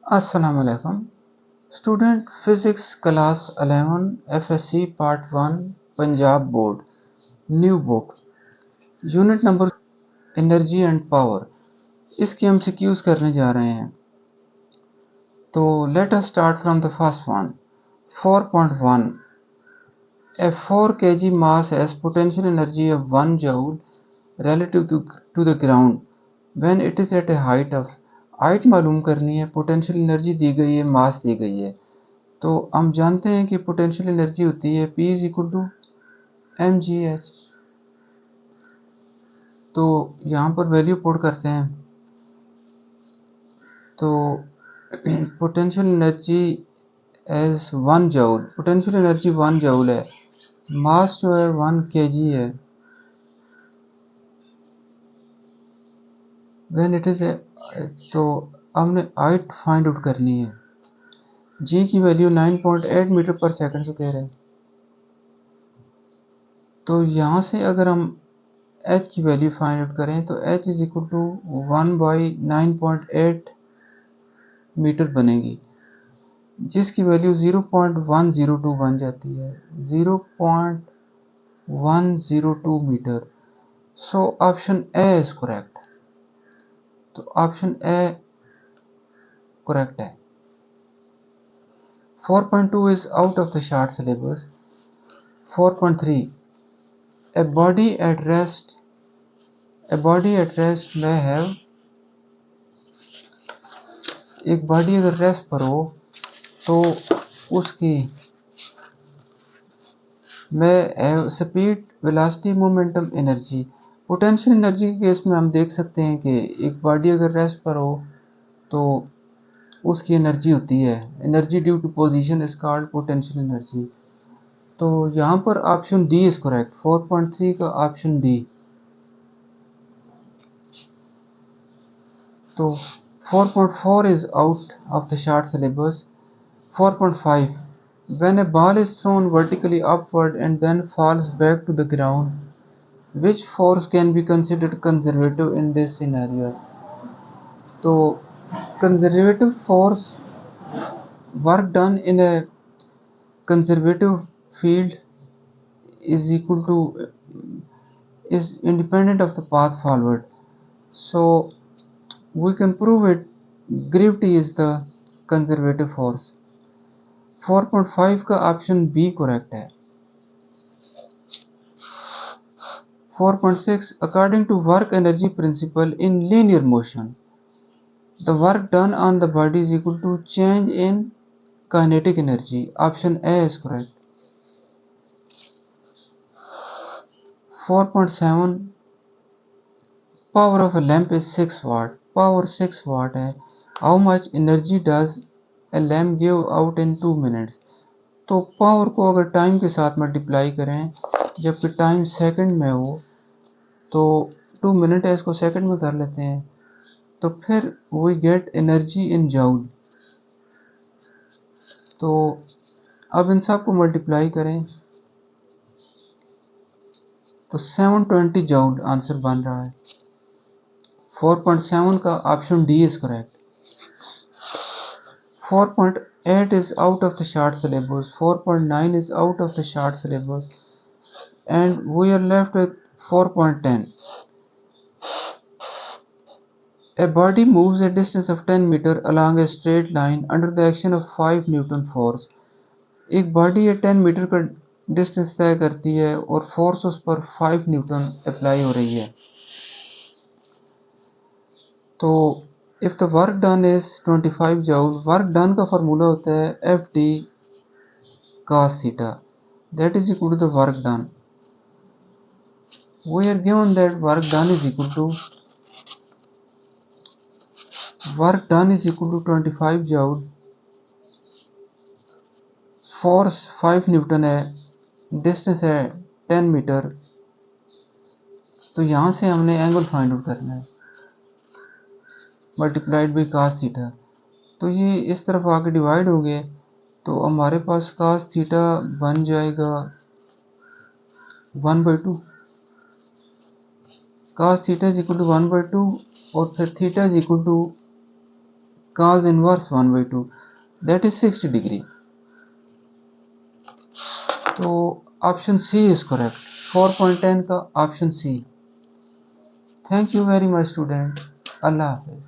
अस्सलाम वालेकुम student physics class 11 FSc part 1 Punjab board new book unit number energy and power इसके हम MCQs करने जा रहे हैं। तो let us start from the first one 4.1 A 4 kg mass has potential energy of 1 joule relative to the ground when it is at a height of height मालूम करनी है, पोटेंशियल एनर्जी दी गई है, मास दी गई है। तो हम जानते हैं कि पोटेंशियल एनर्जी होती है P is equal to m g h. तो यहाँ पर वैल्यू पुट करते हैं। तो potential energy as 1 joule, potential energy 1 joule है, मास जो है 1 kg है। व्हेन इट इज तो हमने हाइट फाइंड आउट करनी है। जी की वैल्यू 9.8 मीटर पर सेकंड से कह रहे हैं। तो यहाँ से अगर हम h की वैल्यू फाइंड आउट करें तो h is equal to 1/9.8 metre बनेगी, जिसकी वैल्यू 0.102 बन जाती है, 0.102 metre. So option A is correct. तो ऑप्शन ए करेक्ट है। 4.2 is out of the short syllabus. 4.3 A body at rest may have, एक बॉडी अगर रेस्ट पर हो तो उसकी में speed, velocity, momentum, energy. Potential energy के केस में हम देख सकते हैं कि एक बॉडी अगर रेस्ट पर हो तो उसकी एनर्जी होती है, energy due to position is called potential energy. तो यहाँ पर ऑप्शन डी इज करेक्ट। 4.3 का ऑप्शन डी। तो 4.4 is out of the short syllabus. 4.5 When a ball is thrown vertically upward and then falls back to the ground, which force can be considered conservative in this scenario? तो conservative force, work done in a conservative field is equal to is independent of the path forward. So we can prove it. Gravity is the conservative force. 4.5 का option B correct है। 4.6 According to work energy principle in linear motion, the work done on the body is equal to change in kinetic energy. Option A is correct. 4.7 Power of a lamp is 6 watt. Power 6 watt है। How much energy does a lamp give out in 2 minutes? तो power को अगर time के साथ multiply करें, जबकि time second में हो, तो 2 मिनट है, इसको सेकंड में कर लेते हैं, तो फिर we get energy in joule. तो अब इन सब को मल्टीप्लाई करें तो 720 जूल आंसर बन रहा है। 4.7 का option D is correct. 4.8 is out of the short syllabus. 4.9 is out of the short syllabus, and we are left with 4.10. A body moves a distance of 10 meter along a straight line under the action of 5 Newton force. एक body है 10 metre का distance तय करती है और force उस पर 5 Newton apply हो रही है। तो if the work done is 25 joule, work done का फार्मूला होता है F D cos theta, that is equal to the work done. We are given that work done is equal to 25 joule, force 5 Newton है, distance है 10 metre. तो यहाँ से हमने angle find out करना है, मल्टीप्लाइड बाई cos थीटा। तो ये इस तरफ आके डिवाइड हो गए, तो हमारे पास cos थीटा बन जाएगा 1/2। cos theta is equal to 1/2 और फिर theta is equal to cos inverse 1/2, that is 60 degree. तो ऑप्शन सी इज करेक्ट, 4.10 का option C. Thank you very much student, अल्लाह हाफिज।